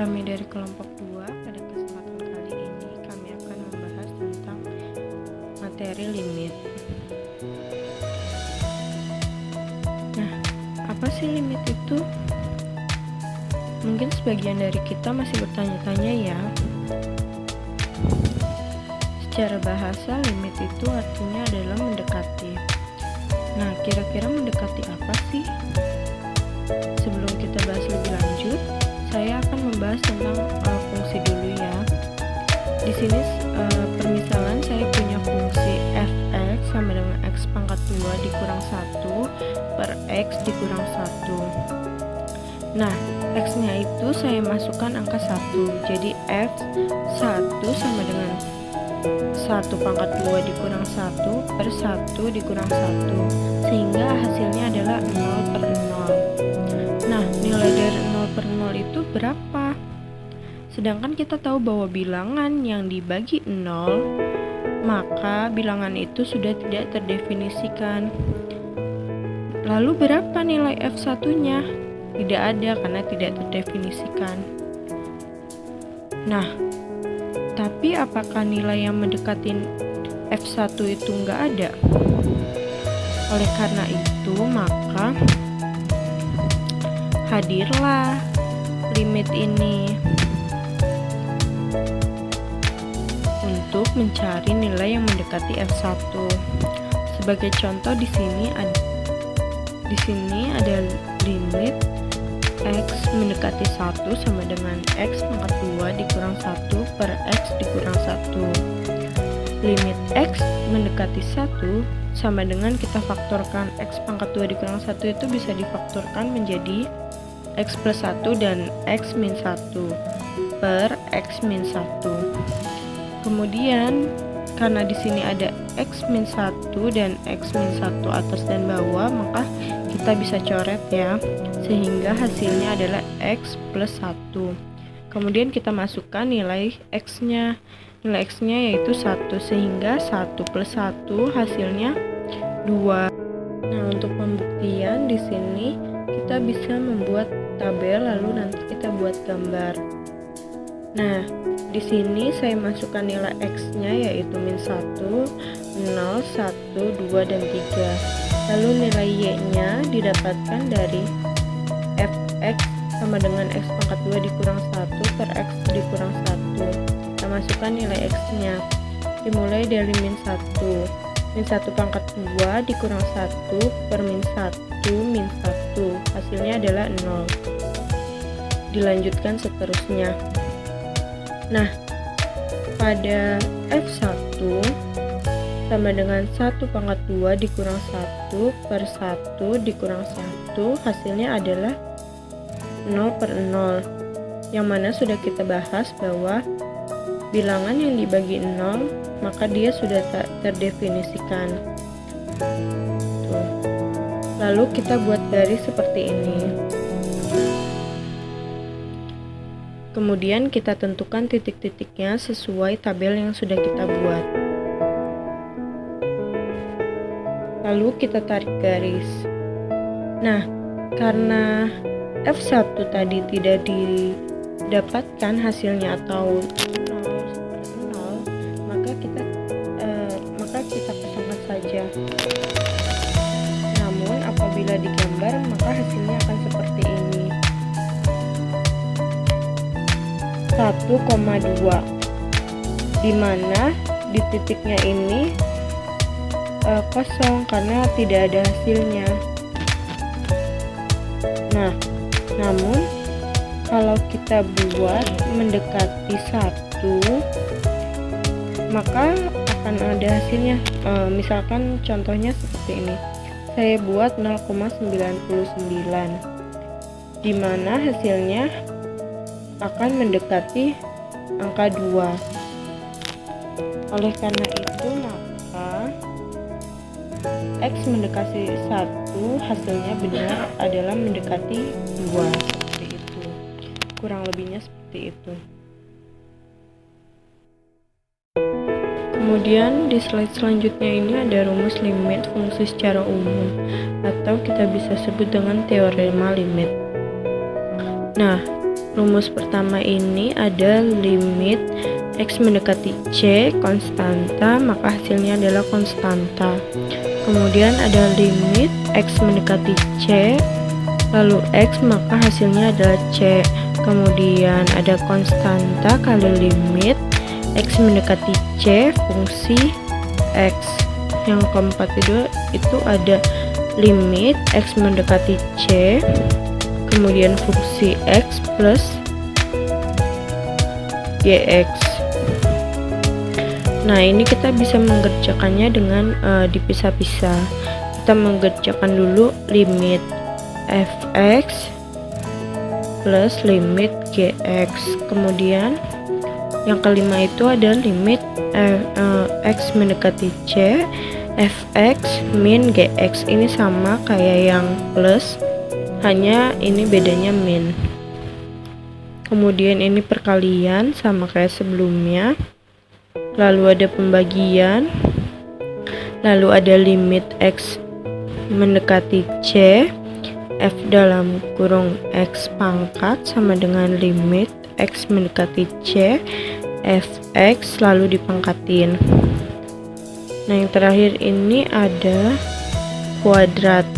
Kami dari kelompok 2, pada kesempatan kali ini kami akan membahas tentang materi limit. Nah, apa sih limit itu? Mungkin sebagian dari kita masih bertanya-tanya ya. Secara bahasa, limit itu artinya adalah mendekati. Nah, kira-kira mendekati apa sih? Sebelum kita bahas lebih lanjut, saya akan membahas tentang fungsi dulu ya. Di sini permisalan saya punya fungsi fx sama dengan x pangkat 2 dikurang 1 per x dikurang 1. Nah, x-nya itu saya masukkan angka 1. Jadi f1 sama dengan 1 pangkat 2 dikurang 1 per 1 dikurang 1, sehingga hasilnya adalah 0 per 0. Nah, nilai dari 0 per 0 itu berapa? Sedangkan kita tahu bahwa bilangan yang dibagi 0, maka bilangan itu sudah tidak terdefinisikan. Lalu berapa nilai f1-nya? Tidak ada karena tidak terdefinisikan. Nah, tapi apakah nilai yang mendekati f1 itu nggak ada? Oleh karena itu, maka hadirlah limit ini untuk mencari nilai yang mendekati f1. Sebagai contoh di sini ada limit x mendekati 1 sama dengan x pangkat 2 dikurang 1 per x dikurang 1. Limit x mendekati 1 sama dengan kita faktorkan x pangkat 2 dikurang 1 itu bisa difaktorkan menjadi x plus 1 dan x min 1 per x min 1. Kemudian karena di sini ada x min 1 dan x min 1 atas dan bawah, maka kita bisa coret ya, sehingga hasilnya adalah x plus 1. Kemudian kita masukkan nilai x-nya. Nilai x-nya yaitu 1, sehingga 1 plus 1 hasilnya 2. Nah, untuk pembuktian di sini kita bisa membuat tabel lalu nanti kita buat gambar. Nah, di sini saya masukkan nilai x-nya yaitu min 1, 0, 1, 2, dan 3. Lalu nilai y-nya didapatkan dari fx sama dengan x pangkat 2 dikurang 1 per x dikurang 1. Kita masukkan nilai x-nya. Dimulai dari min 1. Min 1 pangkat 2 dikurang 1 per min 1 min 1. Hasilnya adalah 0. Dilanjutkan seterusnya. Nah, pada f1 sama dengan 1 pangkat 2 dikurang 1 per 1 dikurang 1, hasilnya adalah 0 per 0, yang mana sudah kita bahas bahwa bilangan yang dibagi 0 maka dia sudah tak terdefinisikan. Tuh. Lalu kita buat garis seperti ini. Kemudian kita tentukan titik-titiknya sesuai tabel yang sudah kita buat. Lalu kita tarik garis. Nah, karena f1 tadi tidak didapatkan hasilnya atau 0, maka kita kosongkan saja. Namun apabila digambar maka hasilnya akan seperti ini. 1,2, dimana di titiknya ini kosong karena tidak ada hasilnya. Nah, namun kalau kita buat mendekati 1, maka akan ada hasilnya. Misalkan contohnya seperti ini. Saya buat 0,99, dimana hasilnya akan mendekati angka 2. Oleh karena itu, maka x mendekati 1 hasilnya benar adalah mendekati 2. Seperti itu. Kurang lebihnya seperti itu. Kemudian di slide selanjutnya ini ada rumus limit fungsi secara umum, atau kita bisa sebut dengan teorema limit. Nah, rumus pertama ini ada limit X mendekati C konstanta, maka hasilnya adalah konstanta. Kemudian ada limit X mendekati C, lalu X, maka hasilnya adalah C. Kemudian ada konstanta kali limit X mendekati C fungsi X. Yang keempat itu ada limit X mendekati C, kemudian fungsi X plus GX. Nah, ini kita bisa mengerjakannya dengan dipisah-pisah. Kita mengerjakan dulu limit fx plus limit gx. Kemudian yang kelima itu ada limit x mendekati c, fx min gx. Ini sama kayak yang plus, hanya ini bedanya min. Kemudian ini perkalian sama kayak sebelumnya. Lalu ada pembagian, lalu ada limit x mendekati c, f dalam kurung x pangkat sama dengan limit x mendekati c, fx lalu dipangkatin. Nah, yang terakhir ini ada kuadrat.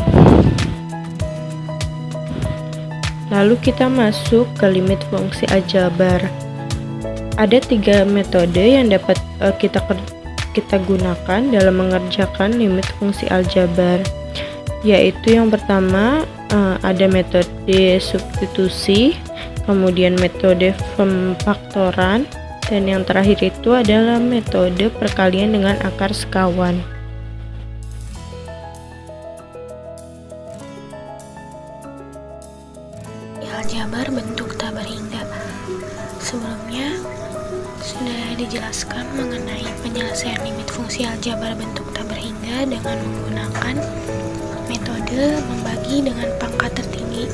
Lalu kita masuk ke limit fungsi aljabar. Ada 3 metode yang dapat kita gunakan dalam mengerjakan limit fungsi aljabar, yaitu yang pertama ada metode substitusi, kemudian metode pemfaktoran, dan yang terakhir itu adalah metode perkalian dengan akar sekawan. Aljabar bentuk tak berhingga. Sebelumnya sudah dijelaskan mengenai penyelesaian limit fungsi aljabar bentuk tak berhingga dengan menggunakan metode membagi dengan pangkat tertinggi.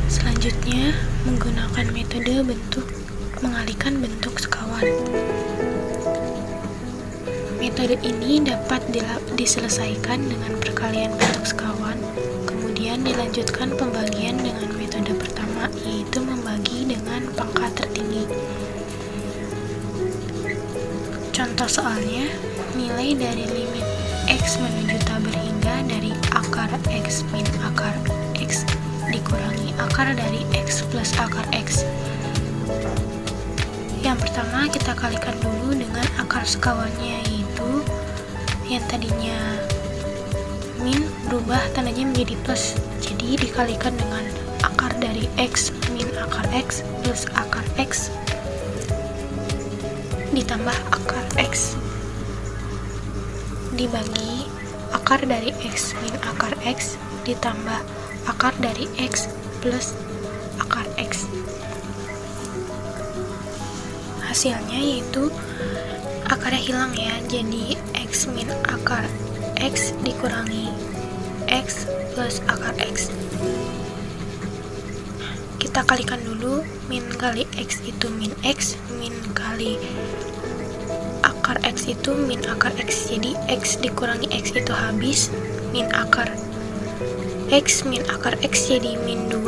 Selanjutnya, menggunakan metode bentuk mengalihkan bentuk sekawan. Metode ini dapat diselesaikan dengan perkalian bentuk sekawan. Kemudian dilanjutkan pembagian dengan metode pertama, yaitu membagi dengan pangkat tertinggi. Contoh soalnya, nilai dari limit x menuju tak berhingga dari akar x min akar x dikurangi akar dari x plus akar x. Yang pertama kita kalikan dulu dengan akar sekawannya, yaitu yang tadinya min berubah tandanya menjadi plus, jadi dikalikan dengan akar dari x min akar x plus akar x ditambah akar x dibagi akar dari x min akar x ditambah akar dari x plus akar x. Hasilnya yaitu akarnya hilang ya, jadi x min akar x dikurangi x plus akar x. Kita kalikan dulu, min kali x itu min x, min kali akar x itu min akar x, jadi x dikurangi x itu habis, min akar x min akar x jadi min 2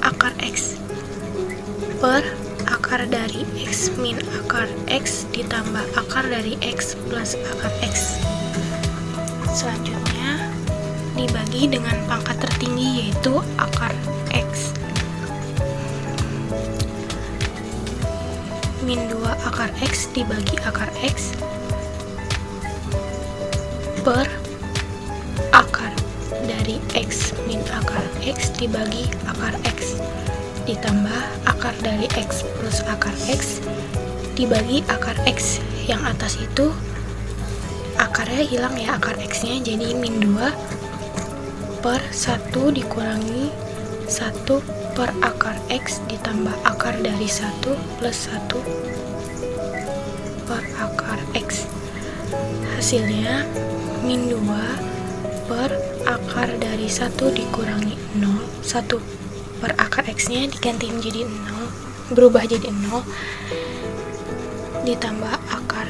akar x per akar dari x min akar x ditambah akar dari x plus akar x. Selanjutnya dibagi dengan pangkat tertinggi, yaitu akar x. Min 2 akar x dibagi akar x per akar dari x min akar x dibagi akar x ditambah akar dari x plus akar x dibagi akar x. Yang atas itu akarnya hilang ya, akar x-nya, jadi min 2 per 1 dikurangi 1 per akar x ditambah akar dari 1 plus 1 per akar x. Hasilnya min 2 per akar dari 1 dikurangi 0, 1 per akar x-nya diganti menjadi 0, berubah jadi 0, ditambah akar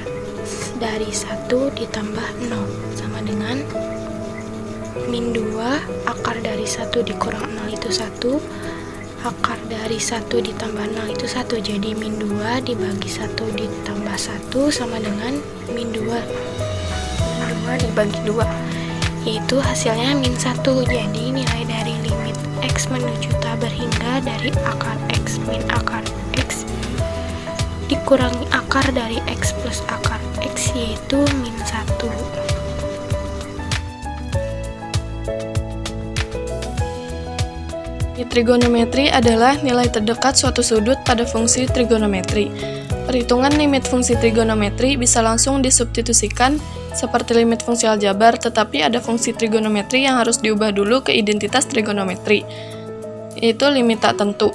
dari 1 ditambah 0 sama dengan min 2 akar dari 1 dikurang 0 itu 1 akar dari 1 ditambah 0 itu 1, jadi min 2 dibagi 1 ditambah 1 sama dengan min 2 dibagi 2, yaitu hasilnya min 1. Jadi nilai dari limit x menuju tak berhingga dari akar x min akar x dikurangi akar dari x plus akar x, yaitu min 1. Trigonometri adalah nilai terdekat suatu sudut pada fungsi trigonometri. Perhitungan limit fungsi trigonometri bisa langsung disubstitusikan seperti limit fungsi aljabar, tetapi ada fungsi trigonometri yang harus diubah dulu ke identitas trigonometri, yaitu limit tak tentu,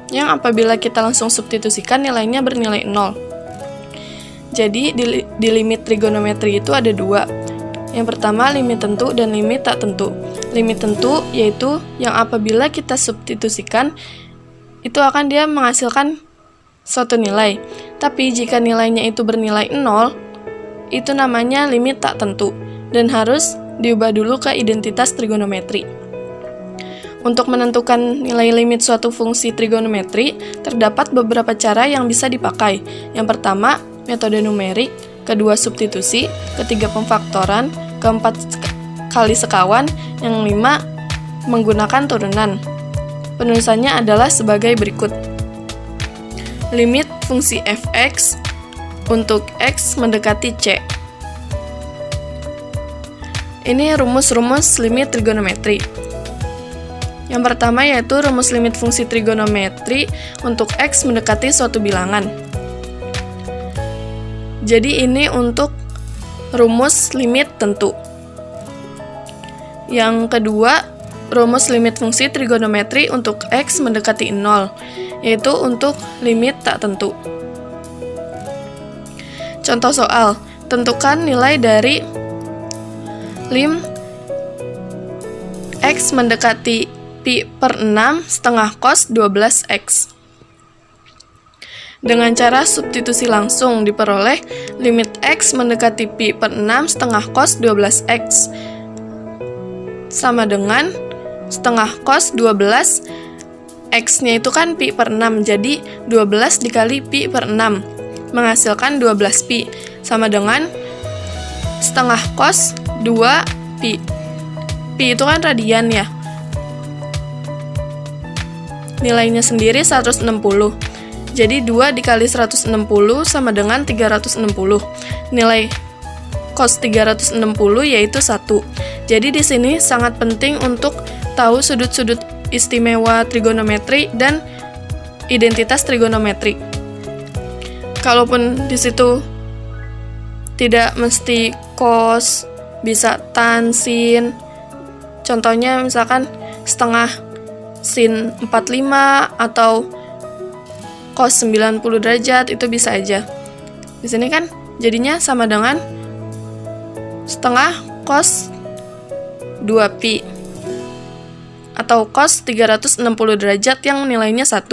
yang apabila kita langsung substitusikan nilainya bernilai 0. Jadi di limit trigonometri itu ada dua. Yang pertama limit tentu dan limit tak tentu. Limit tentu yaitu yang apabila kita substitusikan itu akan dia menghasilkan suatu nilai. Tapi jika nilainya itu bernilai 0, itu namanya limit tak tentu dan harus diubah dulu ke identitas trigonometri. Untuk menentukan nilai limit suatu fungsi trigonometri, terdapat beberapa cara yang bisa dipakai. Yang pertama, metode numerik, kedua substitusi, ketiga pemfaktoran, keempat kali sekawan, yang kelima menggunakan turunan. Penulisannya adalah sebagai berikut. Limit fungsi fx untuk x mendekati c. Ini rumus-rumus limit trigonometri. Yang pertama yaitu rumus limit fungsi trigonometri untuk x mendekati suatu bilangan. Jadi ini untuk rumus limit tentu. Yang kedua, rumus limit fungsi trigonometri untuk x mendekati 0, yaitu untuk limit tak tentu. Contoh soal, tentukan nilai dari lim x mendekati pi per 6 setengah cos 12x. Dengan cara substitusi langsung diperoleh limit x mendekati pi per 6 setengah cos 12x sama dengan setengah cos 12, x-nya itu kan pi per 6, jadi 12 dikali pi per 6 menghasilkan 12 pi sama dengan setengah cos 2 pi. Pi itu kan radian ya. Nilainya sendiri 160. Jadi 2 dikali 160 sama dengan 360. Nilai cos 360 yaitu 1. Jadi di sini sangat penting untuk tahu sudut-sudut istimewa trigonometri dan identitas trigonometri. Kalaupun di situ tidak mesti cos, bisa tan, sin. Contohnya misalkan setengah sin 45 atau cos 90 derajat itu bisa aja. Di sini kan jadinya sama dengan setengah cos 2pi atau cos 360 derajat yang nilainya 1.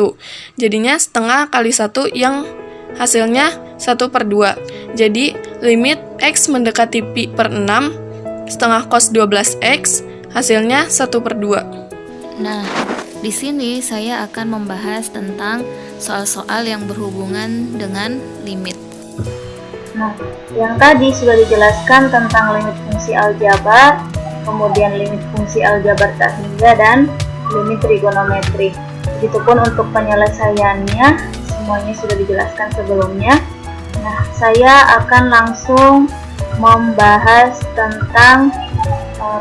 Jadinya setengah kali 1 yang hasilnya 1/2. Jadi limit x mendekati pi per 6 setengah cos 12x hasilnya 1/2. Nah, di sini saya akan membahas tentang soal-soal yang berhubungan dengan limit. Nah, yang tadi sudah dijelaskan tentang limit fungsi aljabar, kemudian limit fungsi aljabar tak hingga, dan limit trigonometri. Begitupun untuk penyelesaiannya, semuanya sudah dijelaskan sebelumnya. Nah, saya akan langsung membahas tentang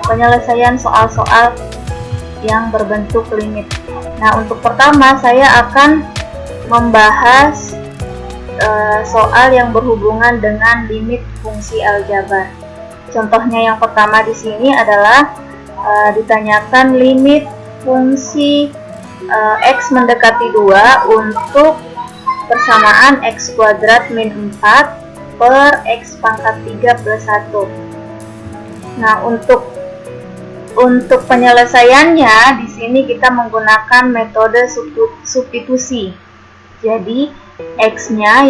penyelesaian soal-soal yang berbentuk limit. Nah, untuk pertama saya akan membahas soal yang berhubungan dengan limit fungsi aljabar. Contohnya yang pertama di sini adalah ditanyakan limit fungsi x mendekati 2 untuk persamaan x kuadrat min 4 per x pangkat 3 plus 1. Nah, untuk penyelesaiannya di sini kita menggunakan metode substitusi. Jadi x-nya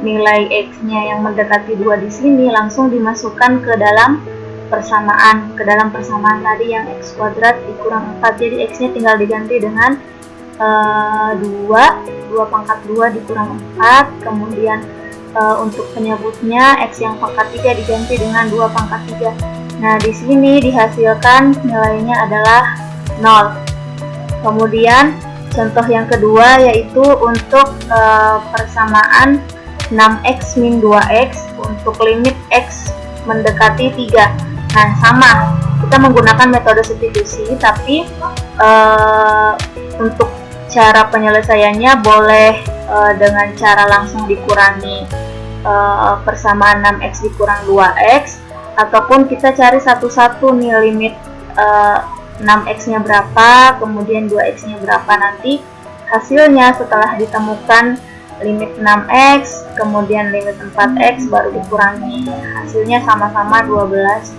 nilai x-nya yang mendekati 2 di sini langsung dimasukkan ke dalam persamaan tadi yang x kuadrat dikurang 4. Jadi x-nya tinggal diganti dengan 2 pangkat 2 dikurang 4, kemudian untuk penyebutnya X yang pangkat 3 diganti dengan 2 pangkat 3. Nah, di sini dihasilkan nilainya adalah 0. Kemudian contoh yang kedua yaitu untuk persamaan 6x min 2x untuk limit x mendekati 3. Nah, sama, kita menggunakan metode substitusi, tapi untuk cara penyelesaiannya boleh dengan cara langsung dikurangi persamaan 6x dikurang 2x, ataupun kita cari satu-satu nih limit 6x nya berapa, kemudian 2x nya berapa. Nanti hasilnya setelah ditemukan limit 6x, kemudian limit 4x baru dikurangi, hasilnya sama-sama 12.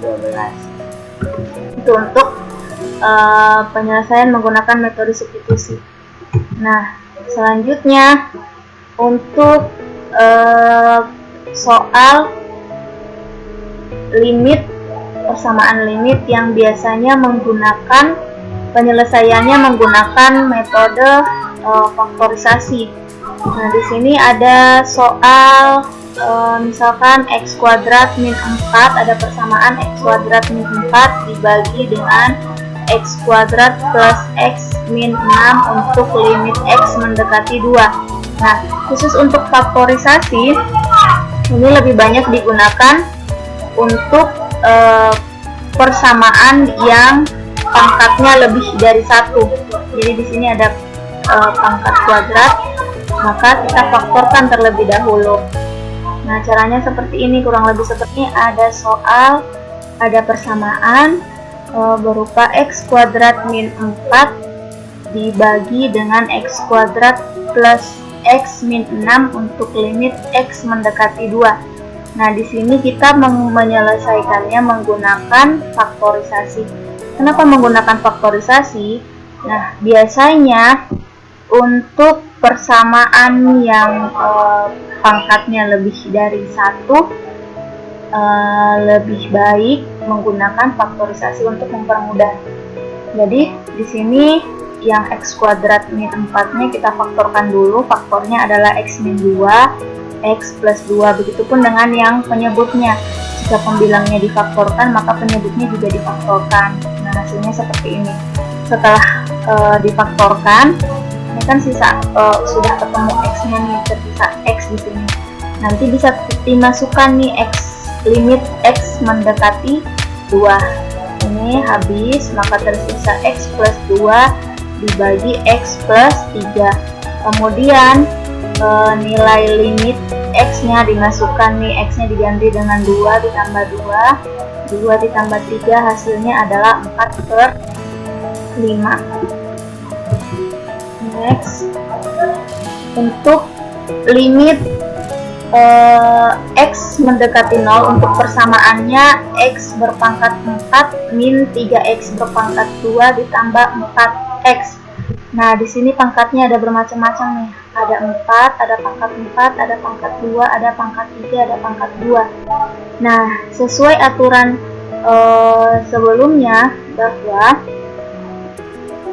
Itu untuk penyelesaian menggunakan metode substitusi. Nah, selanjutnya untuk soal limit, persamaan limit yang biasanya menggunakan penyelesaiannya menggunakan metode faktorisasi. Nah, di sini ada soal misalkan x kuadrat min 4, ada persamaan x kuadrat min 4 dibagi dengan x kuadrat plus x min 6 untuk limit x mendekati 2. Nah, khusus untuk faktorisasi ini lebih banyak digunakan untuk persamaan yang pangkatnya lebih dari 1. Jadi di sini ada pangkat kuadrat, maka kita faktorkan terlebih dahulu. Nah, caranya seperti ini, kurang lebih seperti ini. Ada soal, ada persamaan berupa x kuadrat min 4 dibagi dengan x kuadrat plus x min 6 untuk limit x mendekati 2. Nah, di sini kita menyelesaikannya menggunakan faktorisasi. Kenapa menggunakan faktorisasi? Nah, biasanya untuk persamaan yang pangkatnya lebih dari 1, lebih baik menggunakan faktorisasi untuk mempermudah. Jadi di sini yang x kuadrat min 4-nya kita faktorkan dulu. Faktornya adalah x min 2, x plus 2. Begitupun dengan yang penyebutnya. Jika pembilangnya difaktorkan, maka penyebutnya juga difaktorkan. Nah, hasilnya seperti ini. Setelah difaktorkan, ini kan sisa sudah ketemu x-nya nih, tersisa x di sini. Nanti bisa dimasukkan nih limit x mendekati 2. Ini habis, maka tersisa x plus 2 dibagi x plus 3. Kemudian nilai limit x-nya dimasukkan nih, x-nya diganti dengan 2 ditambah 2 ditambah 3, hasilnya adalah 4/5. Next, untuk limit x mendekati 0, untuk persamaannya x berpangkat 4 min 3x berpangkat 2 ditambah 4x. Nah, di sini pangkatnya ada bermacam-macam nih. Ada 4, ada pangkat 4, ada pangkat 2, ada pangkat 3, ada pangkat 2. Nah, sesuai aturan sebelumnya, bahwa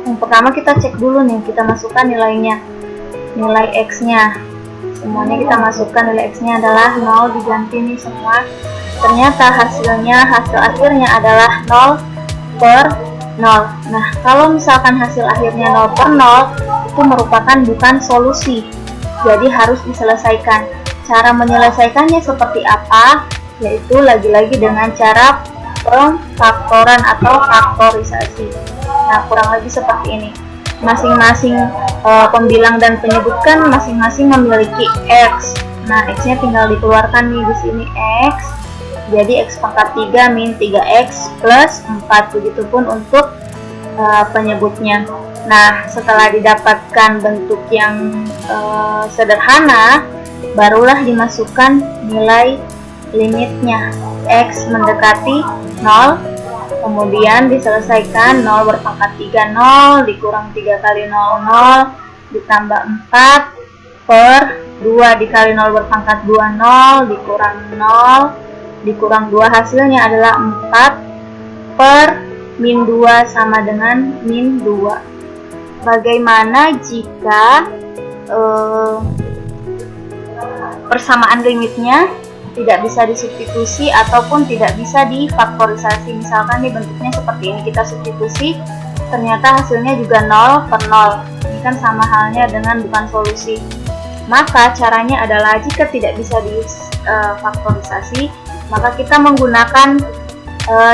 yang pertama kita cek dulu nih, kita masukkan nilainya, nilai x-nya. Semuanya kita masukkan, nilai x-nya adalah 0, diganti nih semua. Ternyata hasil akhirnya adalah 0/0. Nah, kalau misalkan hasil akhirnya 0/0, itu merupakan bukan solusi, jadi harus diselesaikan. Cara menyelesaikannya seperti apa? Yaitu lagi-lagi dengan cara pemfaktoran atau faktorisasi. Nah, kurang lebih seperti ini. Masing-masing pembilang dan penyebut kan masing-masing memiliki x. Nah, x-nya tinggal dikeluarkan nih di sini x. Jadi x pangkat 3 min 3x plus 4. Begitupun untuk penyebutnya. Nah, setelah didapatkan bentuk yang sederhana, barulah dimasukkan nilai limitnya. X mendekati 0, kemudian diselesaikan. 0 berpangkat 3, 0, dikurang 3 kali 0, 0, ditambah 4/2 dikali 0 berpangkat 2, 0, dikurang 0, dikurang 2, hasilnya adalah 4/min 2 sama dengan min 2. bagaimana jika persamaan limitnya tidak bisa disubstitusi ataupun tidak bisa difaktorisasi. Misalkan nih bentuknya seperti ini, kita substitusi, ternyata hasilnya juga 0 per 0. Ini kan sama halnya dengan bukan solusi. Maka caranya adalah jika tidak bisa difaktorisasi, maka kita menggunakan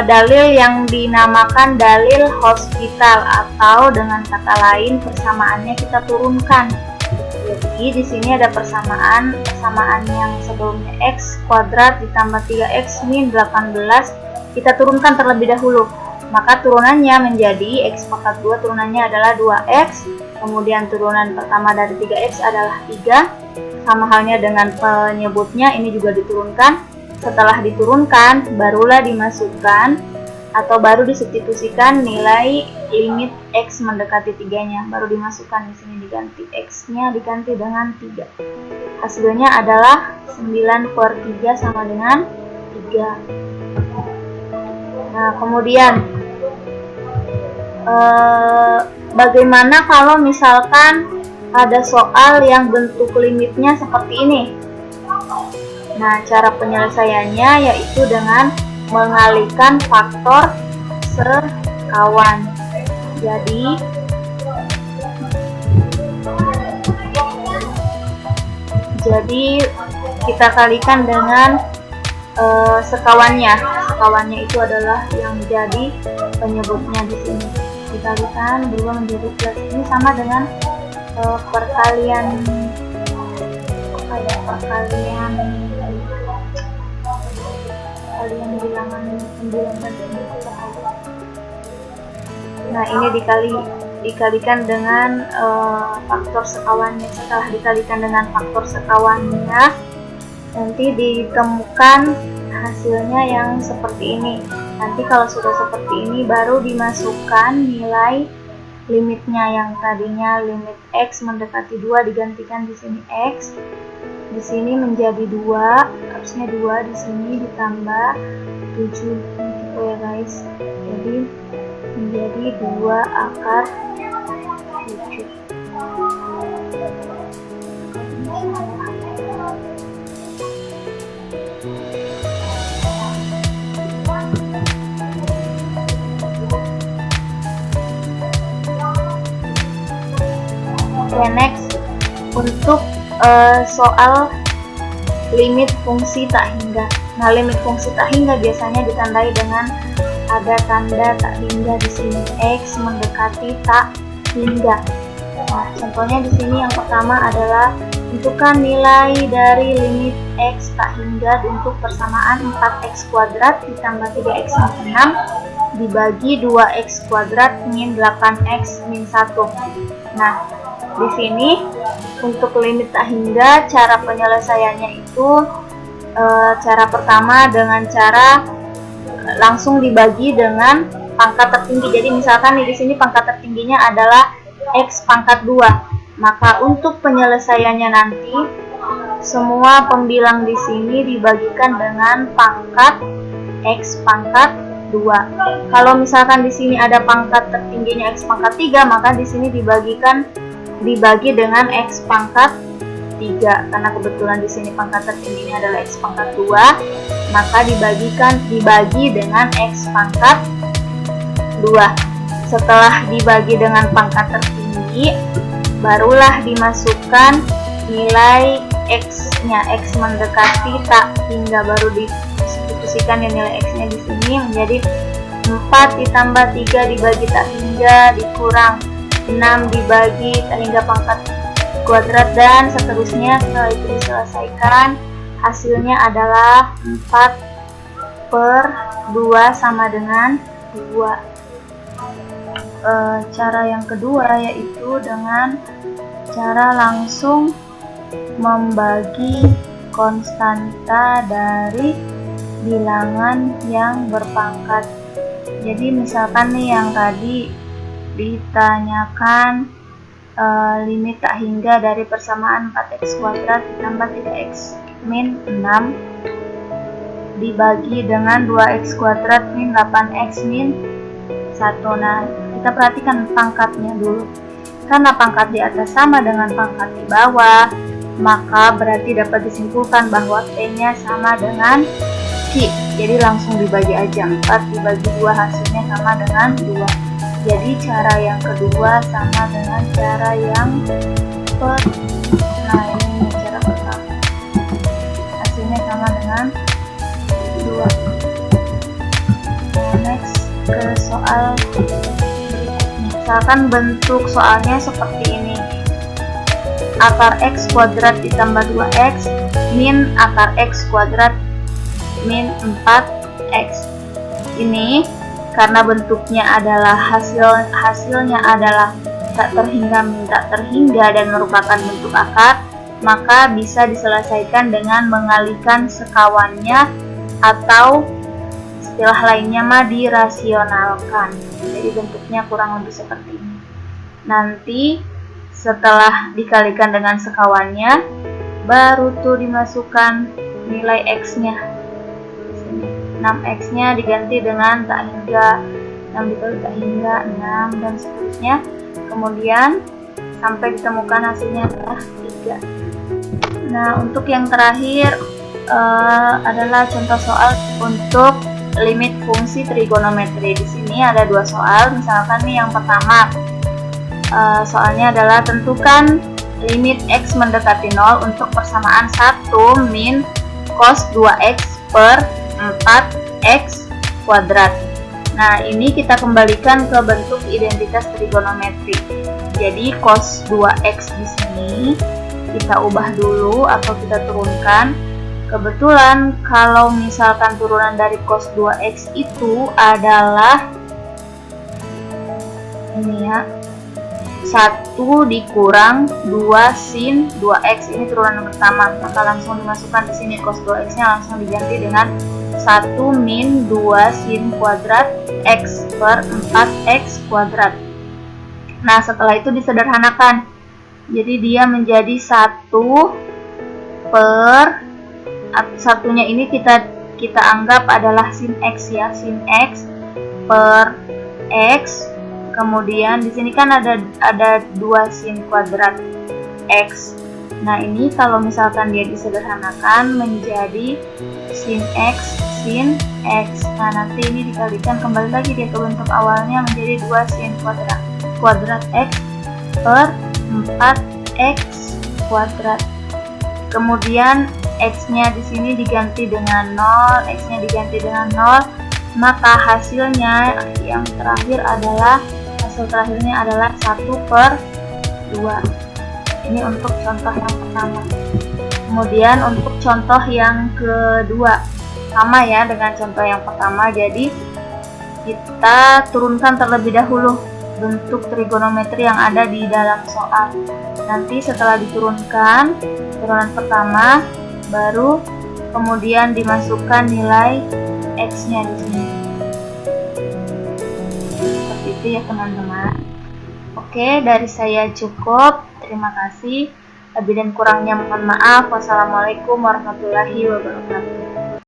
dalil yang dinamakan dalil hospital, atau dengan kata lain persamaannya kita turunkan. Jadi di sini ada persamaan yang sebelumnya x kuadrat ditambah 3x min 18, kita turunkan terlebih dahulu. Maka turunannya menjadi x pangkat 2, turunannya adalah 2x, kemudian turunan pertama dari 3x adalah 3, sama halnya dengan penyebutnya, ini juga diturunkan. Setelah diturunkan, barulah dimasukkan atau baru disubstitusikan nilai limit x mendekati 3-nya, baru dimasukkan. Di sini diganti x-nya diganti dengan 3. Hasilnya adalah 9 per 3 sama dengan 3. Nah, kemudian bagaimana kalau misalkan ada soal yang bentuk limitnya seperti ini? Nah, cara penyelesaiannya yaitu dengan mengalihkan faktor sekawan. Jadi kita kalikan dengan sekawannya. Sekawannya itu adalah yang jadi penyebutnya di sini. Dikalikan berubah menjadi plus. Ini sama dengan perkalian bilangan 9 dan 10. Nah, ini dikalikan dengan faktor sekawannya. Setelah dikalikan dengan faktor sekawannya, nanti ditemukan hasilnya yang seperti ini. Nanti kalau sudah seperti ini, baru dimasukkan nilai limitnya yang tadinya limit x mendekati 2 digantikan di sini x. Di sini menjadi 2, harusnya 2, di sini ditambah 7 gitu ya guys. Jadi menjadi 2 akar 7. Oke, next untuk soal limit fungsi tak hingga. Nah, limit fungsi tak hingga biasanya ditandai dengan ada tanda tak hingga di sini, x mendekati tak hingga. Nah, contohnya di sini yang pertama adalah tentukan nilai dari limit x tak hingga untuk persamaan 4x kuadrat ditambah 3x min 6 dibagi 2x kuadrat min 8x min 1. Nah, di sini untuk limit tak hingga, cara penyelesaiannya itu cara pertama dengan cara langsung dibagi dengan pangkat tertinggi. Jadi misalkan di sini pangkat tertingginya adalah x pangkat 2. Maka untuk penyelesaiannya nanti semua pembilang di sini dibagikan dengan pangkat x pangkat 2. Kalau misalkan di sini ada pangkat tertingginya x pangkat 3, maka di sini dibagi dengan x pangkat 3, karena kebetulan di sini pangkat tertingginya adalah x pangkat 2, maka dibagi dengan x pangkat 2. Setelah dibagi dengan pangkat tertinggi, barulah dimasukkan nilai x-nya, x mendekati tak hingga, baru disubstitusikan nilai x-nya di sini menjadi 4 ditambah 3 dibagi tak hingga dikurang 6 dibagi tak hingga pangkat kuadrat, dan seterusnya. Setelah itu diselesaikan, hasilnya adalah 4 per 2 sama dengan 2. Cara yang kedua yaitu dengan cara langsung membagi konstanta dari bilangan yang berpangkat. Jadi misalkan nih yang tadi ditanyakan limit tak hingga dari persamaan 4x kuadrat ditambah 3x min 6 dibagi dengan 2x kuadrat min 8x min 1. Nah, kita perhatikan pangkatnya dulu. karena pangkat di atas sama dengan pangkat di bawah, maka berarti dapat disimpulkan bahwa P-nya sama dengan Q. Jadi langsung dibagi aja, 4 dibagi 2 hasilnya sama dengan 2. Jadi cara yang kedua sama dengan cara yang nah ini cara pertama, hasilnya sama dengan 2. Nah, next ke soal misalkan bentuk soalnya seperti ini, akar X kuadrat ditambah 2X min akar X kuadrat min 4X. Ini karena bentuknya adalah hasilnya adalah tak terhingga min tak terhingga dan merupakan bentuk akar, maka bisa diselesaikan dengan mengalihkan sekawannya atau istilah lainnya mah dirasionalkan. Jadi bentuknya kurang lebih seperti ini. Nanti setelah dikalikan dengan sekawannya, baru tuh dimasukkan nilai X-nya. 6X-nya diganti dengan tak hingga, 6 dikali tak hingga 6 dan seterusnya. Kemudian sampai ditemukan hasilnya adalah 3. Nah, untuk yang terakhir adalah contoh soal untuk limit fungsi trigonometri. Di sini ada 2 soal. Misalkan nih yang pertama, soalnya adalah tentukan limit X mendekati 0 untuk persamaan 1 min cos 2X per 4X kuadrat. Nah, ini kita kembalikan ke bentuk identitas trigonometri. Jadi cos 2X di sini kita ubah dulu atau kita turunkan. Kebetulan kalau misalkan turunan dari cos 2X itu adalah ini ya, 1 dikurang 2 sin 2X, ini turunan yang pertama, maka langsung dimasukkan di sini cos 2X nya langsung diganti dengan 1 min 2 sin kuadrat X per 4X kuadrat. Nah, setelah itu disederhanakan, jadi dia menjadi 1 per satunya ini kita anggap adalah sin X ya, sin X per X. Kemudian di sini kan ada 2 sin kuadrat X. Nah, ini kalau misalkan dia disederhanakan menjadi sin X sin X. Nah, nanti ini dikalikan kembali lagi dia ke bentuk awalnya menjadi 2 sin kuadrat X per 4X kuadrat. Kemudian X-nya di sini diganti dengan 0, X-nya diganti dengan 0, maka hasilnya yang terakhir adalah hasil terakhirnya adalah 1 per 2. Ini untuk contoh yang pertama. Kemudian untuk contoh yang kedua, sama ya dengan contoh yang pertama. Jadi kita turunkan terlebih dahulu bentuk trigonometri yang ada di dalam soal. Nanti setelah diturunkan turunan pertama, baru kemudian dimasukkan nilai X-nya di sini. Seperti itu ya teman-teman. Oke, dari saya cukup. Terima kasih. Lebih dan kurangnya mohon maaf. Wassalamualaikum warahmatullahi wabarakatuh.